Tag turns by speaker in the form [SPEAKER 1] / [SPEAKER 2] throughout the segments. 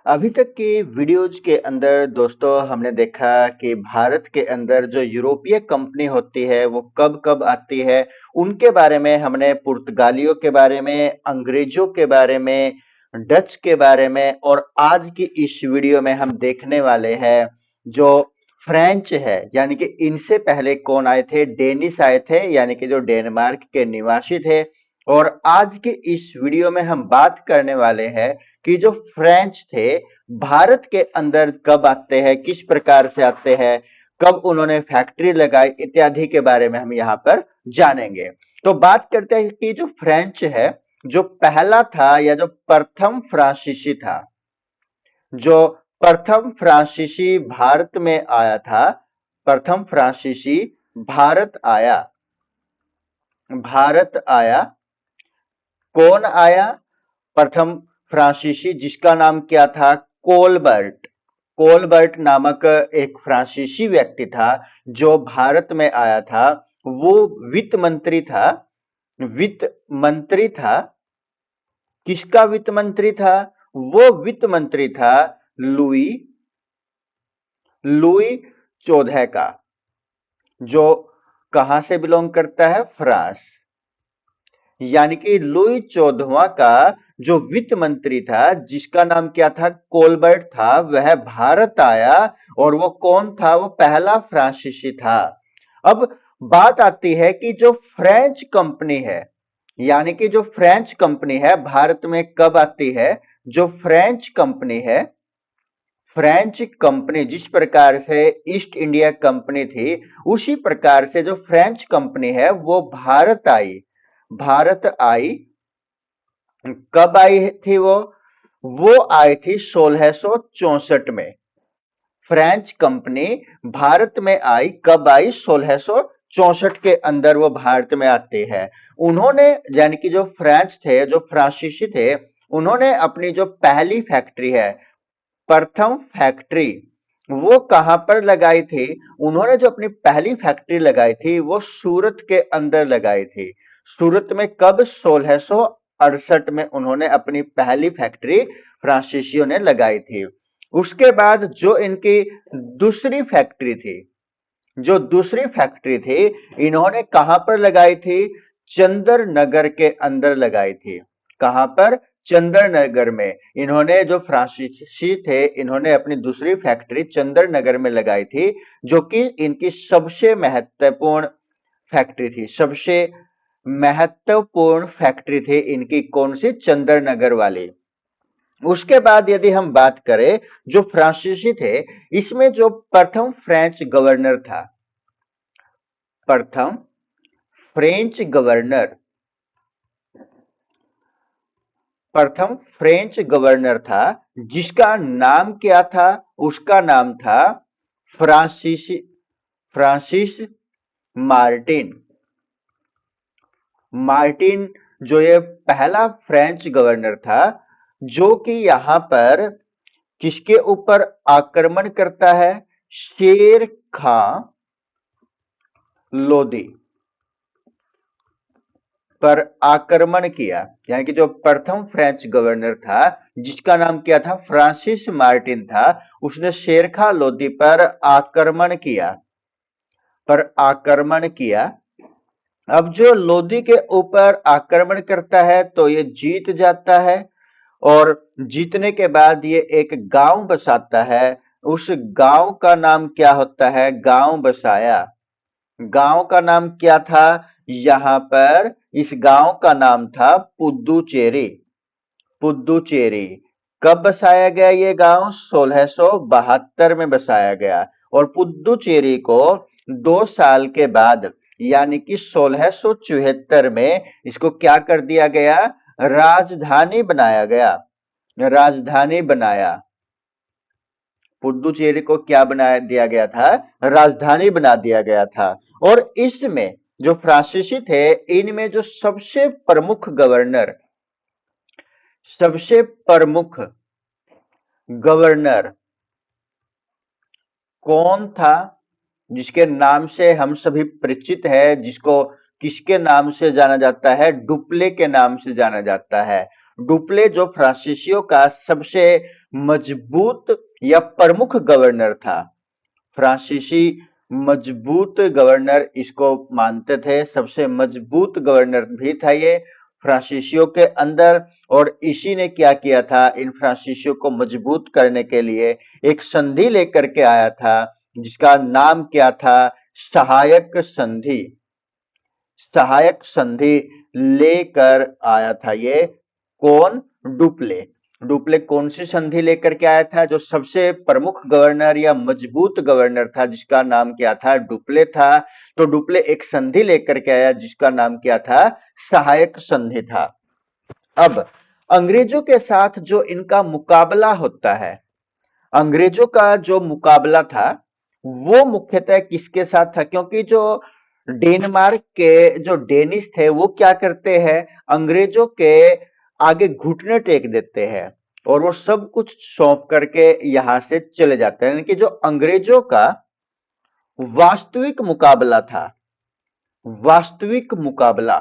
[SPEAKER 1] अभी तक की वीडियोज के अंदर दोस्तों हमने देखा कि भारत के अंदर जो यूरोपीय कंपनी होती है वो कब कब आती है। उनके बारे में हमने पुर्तगालियों के बारे में, अंग्रेजों के बारे में, डच के बारे में, और आज की इस वीडियो में हम देखने वाले हैं जो फ्रेंच है, यानी कि इनसे पहले कौन आए थे, डेनिस आए थे, यानी कि जो डेनमार्क के निवासी थे। और आज के इस वीडियो में हम बात करने वाले हैं कि जो फ्रेंच थे भारत के अंदर कब आते हैं, किस प्रकार से आते हैं, कब उन्होंने फैक्ट्री लगाई, इत्यादि के बारे में हम यहाँ पर जानेंगे। तो बात करते हैं कि जो फ्रेंच है, जो पहला था या जो प्रथम फ्रांसीसी था, जो प्रथम फ्रांसीसी भारत में आया था, प्रथम फ्रांसीसी भारत आया, कौन आया? प्रथम फ्रांसीसी जिसका नाम क्या था? कोलबर्ट। कोलबर्ट नामक एक फ्रांसीसी व्यक्ति था जो भारत में आया था। वो वित्त मंत्री था। वित्त मंत्री था। किसका वित्त मंत्री था? वो वित्त मंत्री था लुई लुई 14 का, जो कहां से बिलोंग करता है? फ्रांस। यानी कि लुई 14वां का जो वित्त मंत्री था, जिसका नाम क्या था? कोलबर्ट था, वह भारत आया। और वो कौन था? वो पहला फ्रांसीसी था। अब बात आती है कि जो फ्रेंच कंपनी है, यानी कि जो फ्रेंच कंपनी है भारत में कब आती है? जो फ्रेंच कंपनी है, फ्रेंच कंपनी जिस प्रकार से ईस्ट इंडिया कंपनी थी, उसी प्रकार से जो फ्रेंच कंपनी है वो भारत आई। कब आई थी वो आई थी 1664 में। फ्रेंच कंपनी भारत में आई, कब आई? 1664 के अंदर वो भारत में आती है। उन्होंने, यानी कि जो फ्रेंच थे, जो फ्रांसीसी थे, उन्होंने अपनी जो पहली फैक्ट्री है, प्रथम फैक्ट्री, वो कहां पर लगाई थी? उन्होंने जो अपनी पहली फैक्ट्री लगाई थी वो सूरत के अंदर लगाई थी। सूरत में कब? 1668 में उन्होंने अपनी पहली फैक्ट्री फ्रांसीसियों ने लगाई थी। उसके बाद जो इनकी दूसरी फैक्ट्री थी, इन्होंने कहां पर लगाई थी? चंदर नगर के अंदर लगाई थी। कहां पर? चंदर नगर में। इन्होंने, जो फ्रांसीसी थे, इन्होंने अपनी दूसरी फैक्ट्री चंदर नगर में लगाई थी, जो कि इनकी सबसे महत्वपूर्ण फैक्ट्री थी। सबसे महत्वपूर्ण फैक्ट्री थी इनकी कौन सी? चंदर नगर वाली। उसके बाद यदि हम बात करें, जो फ्रांसीसी थे, इसमें जो प्रथम फ्रेंच गवर्नर था, प्रथम फ्रेंच गवर्नर प्रथम फ्रेंच गवर्नर था, जिसका नाम क्या था? उसका नाम था फ्रांसिस मार्टिन। मार्टिन, जो ये पहला फ्रेंच गवर्नर था, जो कि यहां पर किसके ऊपर आक्रमण करता है? शेर खां लोदी पर आक्रमण किया। यानी कि जो प्रथम फ्रेंच गवर्नर था, जिसका नाम क्या था? फ्रांसिस मार्टिन था, उसने शेरखा लोदी पर आक्रमण किया। अब जो लोदी के ऊपर आक्रमण करता है तो ये जीत जाता है, और जीतने के बाद ये एक गांव बसाता है। उस गांव का नाम क्या होता है? गांव बसाया। गांव का नाम क्या था? यहां पर इस गांव का नाम था पुद्दुचेरी। पुद्दुचेरी। कब बसाया गया ये गांव? 1672 में बसाया गया। और पुद्दुचेरी को 2 साल के बाद, यानी कि 1674 में, इसको क्या कर दिया गया? राजधानी बनाया गया। राजधानी बनाया। पुद्दुचेरी को क्या बना दिया गया था? राजधानी बना दिया गया था। और इसमें जो फ्रांसीसी थे, इनमें जो सबसे प्रमुख गवर्नर कौन था? जिसके नाम से हम सभी परिचित है, जिसको किसके नाम से जाना जाता है? डुप्ले के नाम से जाना जाता है। डुप्ले जो फ्रांसीसियों का सबसे मजबूत या प्रमुख गवर्नर था। फ्रांसीसी मजबूत गवर्नर इसको मानते थे, सबसे मजबूत गवर्नर भी था ये फ्रांसीसियों के अंदर। और इसी ने क्या किया था, इन फ्रांसीसियों को मजबूत करने के लिए एक संधि लेकर के आया था, जिसका नाम क्या था, सहायक संधि। सहायक संधि लेकर आया था ये कौन, डुप्ले। डुप्ले कौन सी संधि लेकर के आया था, जो सबसे प्रमुख गवर्नर या मजबूत गवर्नर था जिसका नाम क्या था, डुप्ले था। तो डुप्ले एक संधि लेकर के आया जिसका नाम क्या था, सहायक संधि था। अब अंग्रेजों के साथ जो इनका मुकाबला होता है, अंग्रेजों का जो मुकाबला था वो मुख्यतः किसके साथ था, क्योंकि जो डेनमार्क के जो डेनिश थे वो क्या करते हैं, अंग्रेजों के आगे घुटने टेक देते हैं और वो सब कुछ सौंप करके यहां से चले जाते हैं। यानी कि जो अंग्रेजों का वास्तविक मुकाबला था, वास्तविक मुकाबला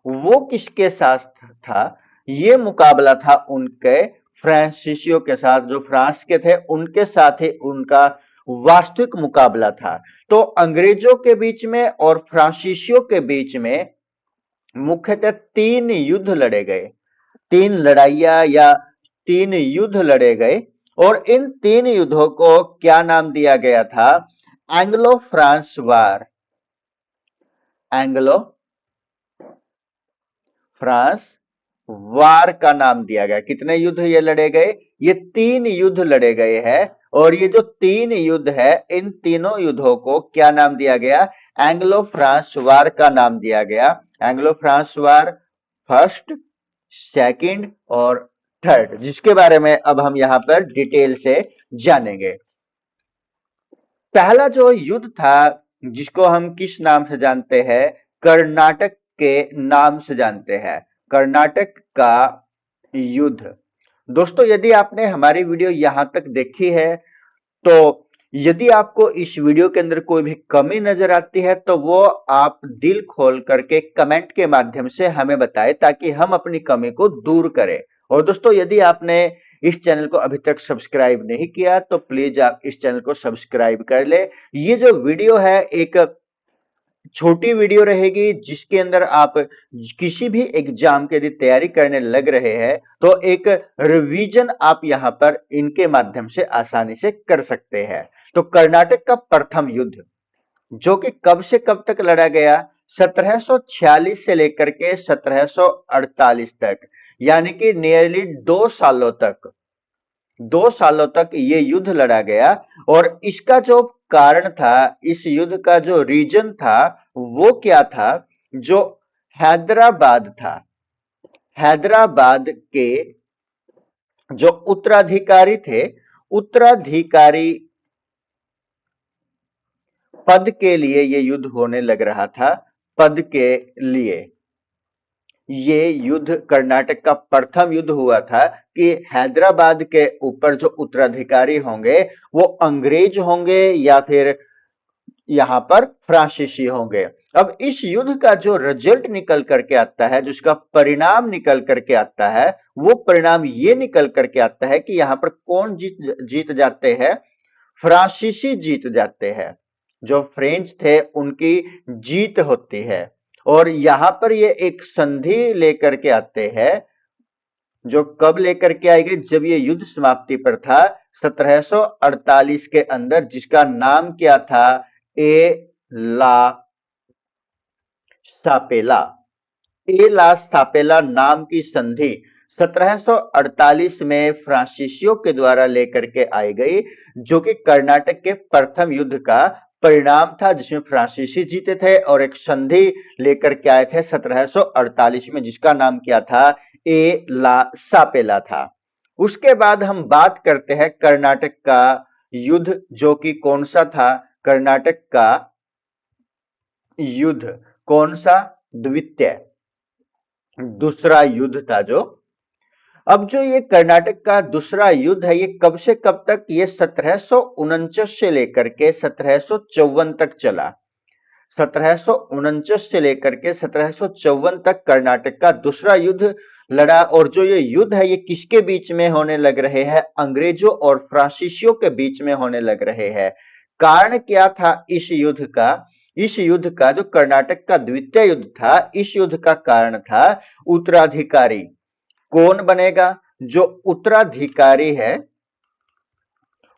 [SPEAKER 1] वो किसके साथ था, ये मुकाबला था उनके फ्रांसीसियों के साथ, जो फ्रांस के थे उनके साथ ही उनका वास्तविक मुकाबला था। तो अंग्रेजों के बीच में और फ्रांसीसियों के बीच में मुख्यतः तीन युद्ध लड़े गए, तीन लड़ाइयां या तीन युद्ध लड़े गए। और इन तीन युद्धों को क्या नाम दिया गया था, एंग्लो फ्रांस वार। एंग्लो फ्रांस वार का नाम दिया गया। कितने युद्ध ये लड़े गए, ये तीन युद्ध लड़े गए हैं। और ये जो तीन युद्ध है, इन तीनों युद्धों को क्या नाम दिया गया, एंग्लो फ्रांस वार का नाम दिया गया। एंग्लो फ्रांस वार फर्स्ट, सेकंड और थर्ड, जिसके बारे में अब हम यहां पर डिटेल से जानेंगे। पहला जो युद्ध था, जिसको हम किस नाम से जानते हैं, कर्नाटक के नाम से जानते हैं, कर्नाटक का युद्ध। दोस्तों यदि आपने हमारी वीडियो यहां तक देखी है, तो यदि आपको इस वीडियो के अंदर कोई भी कमी नजर आती है तो वो आप दिल खोल करके कमेंट के माध्यम से हमें बताएं, ताकि हम अपनी कमी को दूर करें। और दोस्तों यदि आपने इस चैनल को अभी तक सब्सक्राइब नहीं किया तो प्लीज आप इस चैनल को सब्सक्राइब कर ले। ये जो वीडियो है एक छोटी वीडियो रहेगी, जिसके अंदर आप किसी भी एग्जाम के लिए तैयारी करने लग रहे हैं तो एक रिवीजन आप यहां पर इनके माध्यम से आसानी से कर सकते हैं। तो कर्नाटक का प्रथम युद्ध, जो कि कब से कब तक लड़ा गया, 1746 से लेकर के 1748 तक, यानी कि नियरली 2 सालों तक, 2 सालों तक ये युद्ध लड़ा गया। और इसका जो कारण था, इस युद्ध का जो रीजन था वो क्या था, जो हैदराबाद था, हैदराबाद के जो उत्तराधिकारी थे, उत्तराधिकारी पद के लिए ये युद्ध होने लग रहा था, पद के लिए ये युद्ध कर्नाटक का प्रथम युद्ध हुआ था कि हैदराबाद के ऊपर जो उत्तराधिकारी होंगे वो अंग्रेज होंगे या फिर यहां पर फ्रांसीसी होंगे। अब इस युद्ध का जो रिजल्ट निकल करके आता है, जिसका परिणाम निकल करके आता है, वो परिणाम ये निकल करके आता है कि यहां पर कौन जीत जीत जाते हैं, फ्रांसीसी जीत जाते हैं। जो फ्रेंच थे उनकी जीत होती है। और यहां पर ये एक संधि लेकर के आते हैं, जो कब लेकर के आएगी, जब ये युद्ध समाप्ति पर था 1748 के अंदर, जिसका नाम क्या था, ए ला सापेला। ए ला सापेला नाम की संधि 1748 में फ्रांसीसियों के द्वारा लेकर के आई गई, जो कि कर्नाटक के प्रथम युद्ध का परिणाम था, जिसमें फ्रांसीसी जीते थे और एक संधि लेकर के आए थे 1748 में, जिसका नाम क्या था, ए ला सापेला था। उसके बाद हम बात करते हैं कर्नाटक का युद्ध, जो कि कौन सा था, कर्नाटक का युद्ध कौन सा, द्वितीय, दूसरा युद्ध था जो। अब जो ये कर्नाटक का दूसरा युद्ध है, ये कब से कब तक, ये 1749 से लेकर के 1754 तक चला। 1749 से लेकर के 1754 तक कर्नाटक का दूसरा युद्ध लड़ा। और जो ये युद्ध है ये किसके बीच में होने लग रहे हैं? अंग्रेजों और फ्रांसीसियों के बीच में होने लग रहे हैं। कारण क्या था इस युद्ध का? इस युद्ध का, जो कर्नाटक का द्वितीय युद्ध था, इस युद्ध का कारण था उत्तराधिकारी। कौन बनेगा? जो उत्तराधिकारी है,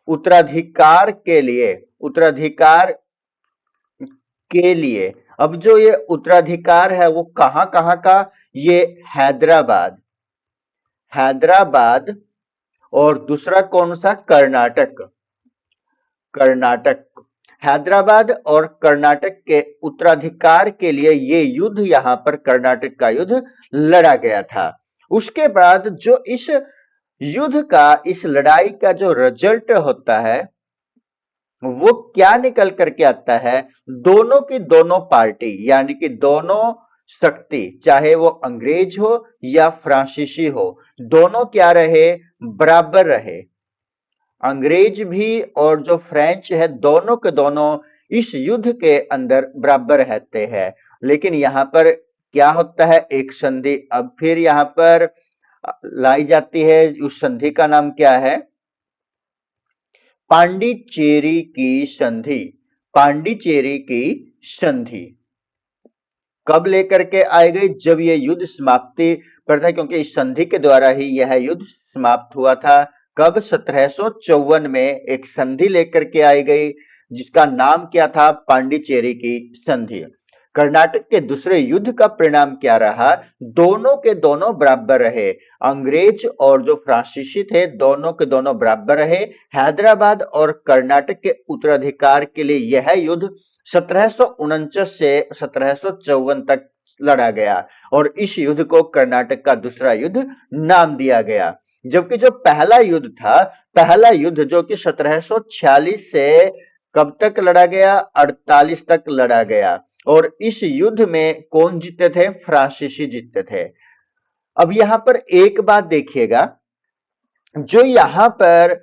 [SPEAKER 1] उत्तराधिकार के लिए, उत्तराधिकार के लिए अब जो ये उत्तराधिकार है वो कहां कहां का? ये हैदराबाद, हैदराबाद, और दूसरा कौन सा? कर्नाटक, कर्नाटक। हैदराबाद और कर्नाटक के उत्तराधिकार के लिए ये युद्ध, यहां पर कर्नाटक का युद्ध लड़ा गया था। उसके बाद जो इस युद्ध का, इस लड़ाई का जो रिजल्ट होता है वो क्या निकल करके आता है? दोनों की दोनों पार्टी, यानी कि दोनों शक्ति, चाहे वो अंग्रेज हो या फ्रांसीसी हो, दोनों क्या रहे? बराबर रहे। अंग्रेज भी और जो फ्रेंच है, दोनों के दोनों इस युद्ध के अंदर बराबर रहते हैं। लेकिन यहां पर क्या होता है? एक संधि अब फिर यहां पर लाई जाती है। उस संधि का नाम क्या है? पांडिचेरी की संधि, पांडिचेरी की संधि। कब लेकर के आई गई? जब यह युद्ध समाप्ति पर था, क्योंकि इस संधि के द्वारा ही यह युद्ध समाप्त हुआ था। कब? 1754 में एक संधि लेकर के आई गई जिसका नाम क्या था? पांडिचेरी की संधि। कर्नाटक के दूसरे युद्ध का परिणाम क्या रहा? दोनों के दोनों बराबर रहे। अंग्रेज और जो फ्रांसीसी थे, दोनों के दोनों बराबर रहे। हैदराबाद और कर्नाटक के उत्तराधिकार के लिए यह युद्ध 1749 से 1754 तक लड़ा गया और इस युद्ध को कर्नाटक का दूसरा युद्ध नाम दिया गया। जबकि जो पहला युद्ध था, पहला युद्ध जो कि 1746 से कब तक लड़ा गया? 48 तक लड़ा गया। और इस युद्ध में कौन जीते थे? फ्रांसीसी जीते थे। अब यहां पर एक बात देखिएगा, जो यहां पर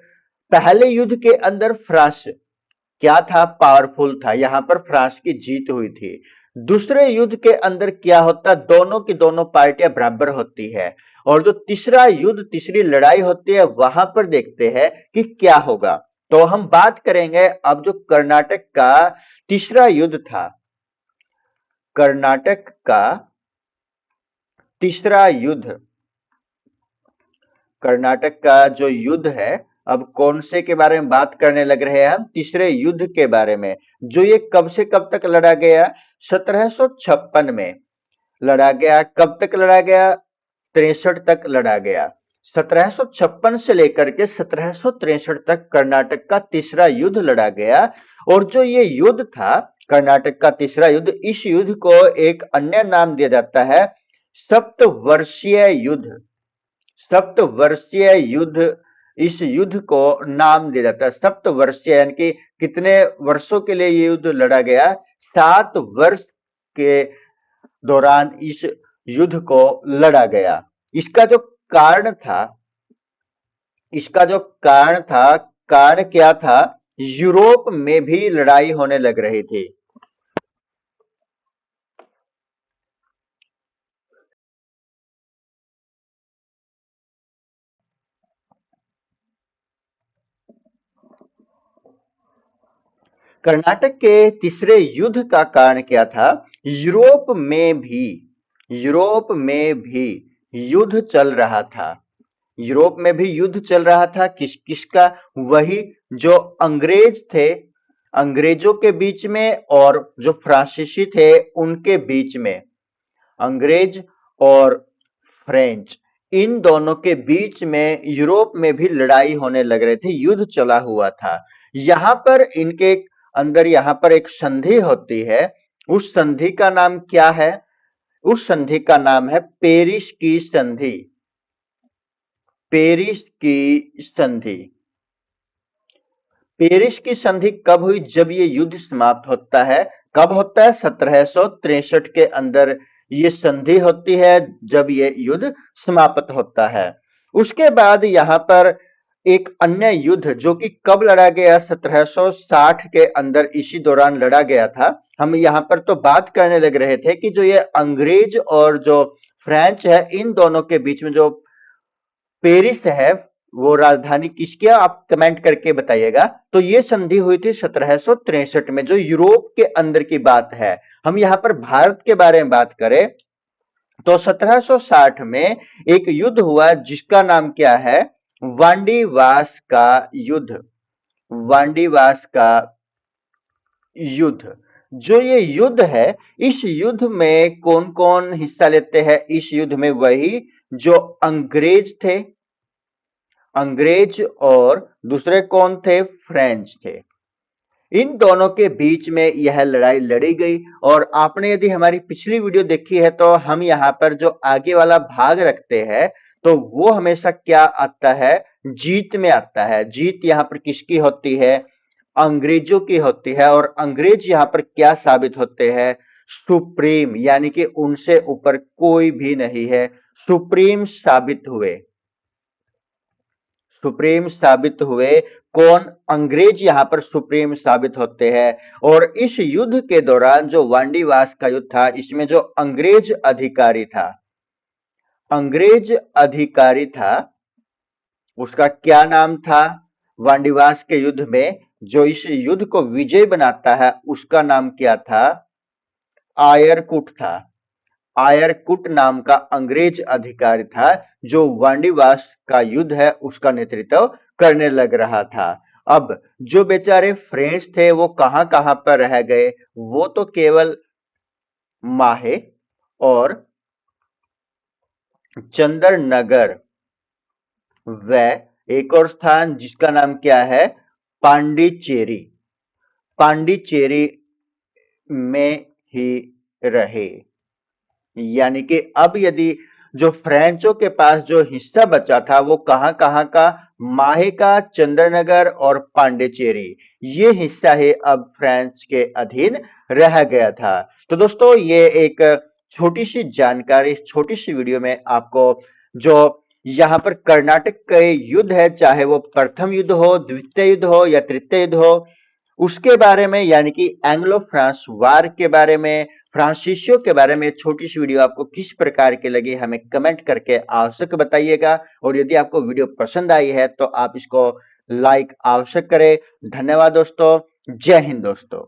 [SPEAKER 1] पहले युद्ध के अंदर फ्रांस क्या था? पावरफुल था, यहां पर फ्रांस की जीत हुई थी। दूसरे युद्ध के अंदर क्या होता? दोनों की दोनों पार्टियां बराबर होती है। और जो तीसरा युद्ध, तीसरी लड़ाई होती है, वहां पर देखते हैं कि क्या होगा। तो हम बात करेंगे अब जो कर्नाटक का तीसरा युद्ध था, कर्नाटक का तीसरा युद्ध, कर्नाटक का जो युद्ध है, अब कौन से के बारे में बात करने लग रहे हैं हम? तीसरे युद्ध के बारे में। जो ये कब से कब तक लड़ा गया? 1756 में लड़ा गया। कब तक लड़ा गया? 63 तक लड़ा गया। 1756 से लेकर के 1763 तक कर्नाटक का तीसरा युद्ध लड़ा गया। और जो ये युद्ध था, कर्नाटक का तीसरा युद्ध, इस युद्ध को एक अन्य नाम दिया जाता है सप्तवर्षीय युद्ध, सप्तवर्षीय युद्ध। इस युद्ध को नाम दिया जाता है सप्तवर्षीय, यानी कि कितने वर्षों के लिए ये युद्ध लड़ा गया? 7 वर्ष के दौरान इस युद्ध को लड़ा गया। इसका जो कारण था, इसका जो कारण था, कारण क्या था? यूरोप में भी लड़ाई होने लग रही थी। कर्नाटक के तीसरे युद्ध का कारण क्या था? यूरोप में भी, यूरोप में भी युद्ध चल रहा था। यूरोप में भी युद्ध चल रहा था। किस किसका? वही जो अंग्रेज थे, अंग्रेजों के बीच में, और जो फ्रांसीसी थे उनके बीच में। अंग्रेज और फ्रेंच, इन दोनों के बीच में यूरोप में भी लड़ाई होने लग रही थी, युद्ध चला हुआ था। यहां पर इनके अंदर, यहां पर एक संधि होती है। उस संधि का नाम क्या है? उस संधि का नाम है पेरिस की संधि, पेरिस की संधि। पेरिस की संधि कब हुई? जब ये युद्ध समाप्त होता है। कब होता है? 1763 के अंदर ये संधि होती है, जब ये युद्ध समाप्त होता है। उसके बाद यहां पर एक अन्य युद्ध जो कि कब लड़ा गया, 1760 के अंदर इसी दौरान लड़ा गया था। हम यहाँ पर तो बात करने लग रहे थे कि जो ये अंग्रेज और जो फ्रेंच है, इन दोनों के बीच में जो पेरिस है वो राजधानी किसकी है, आप कमेंट करके बताइएगा। तो ये संधि हुई थी 1763 में, जो यूरोप के अंदर की बात है। हम यहाँ पर भारत के बारे में बात करें तो 1760 में एक युद्ध हुआ जिसका नाम क्या है, वांडीवास का युद्ध। वांडीवास का युद्ध, जो ये युद्ध है, इस युद्ध में कौन कौन हिस्सा लेते हैं, इस युद्ध में वही जो अंग्रेज थे, अंग्रेज और दूसरे कौन थे, फ्रेंच थे। इन दोनों के बीच में यह लड़ाई लड़ी गई। और आपने यदि हमारी पिछली वीडियो देखी है तो हम यहाँ पर जो आगे वाला भाग रखते हैं तो वो हमेशा क्या आता है, जीत में आता है। जीत यहाँ पर किसकी होती है, अंग्रेजों की होती है। और अंग्रेज यहाँ पर क्या साबित होते हैं, सुप्रीम, यानी कि उनसे ऊपर कोई भी नहीं है, सुप्रीम साबित हुए। सुप्रीम साबित हुए कौन, अंग्रेज यहां पर सुप्रीम साबित होते हैं। और इस युद्ध के दौरान जो वांडीवास का युद्ध था, इसमें जो अंग्रेज अधिकारी था, अंग्रेज अधिकारी था, उसका क्या नाम था, वांडीवास के युद्ध में जो इस युद्ध को विजय बनाता है उसका नाम क्या था, आयरकुट था। आयरकुट नाम का अंग्रेज अधिकारी था जो वांडीवास का युद्ध है उसका नेतृत्व करने लग रहा था। अब जो बेचारे फ्रेंच थे वो कहां कहां पर रह गए, वो तो केवल माहे और चंद्रनगर व एक और स्थान जिसका नाम क्या है, पांडिचेरी, पांडिचेरी में ही रहे। यानी कि अब यदि जो फ्रेंचों के पास जो हिस्सा बचा था वो कहां कहां का, माहे का, चंद्रनगर और पांडिचेरी, ये हिस्सा ही अब फ्रेंच के अधीन रह गया था। तो दोस्तों ये एक छोटी सी जानकारी, इस छोटी सी वीडियो में आपको जो यहाँ पर कर्नाटक के युद्ध है, चाहे वो प्रथम युद्ध हो, द्वितीय युद्ध हो या तृतीय युद्ध हो, उसके बारे में यानी कि एंग्लो फ्रांस वार के बारे में, फ्रांसीसियों के बारे में छोटी सी वीडियो आपको किस प्रकार की लगी हमें कमेंट करके आवश्यक बताइएगा। और यदि आपको वीडियो पसंद आई है तो आप इसको लाइक आवश्यक करें। धन्यवाद दोस्तों, जय हिंद दोस्तों।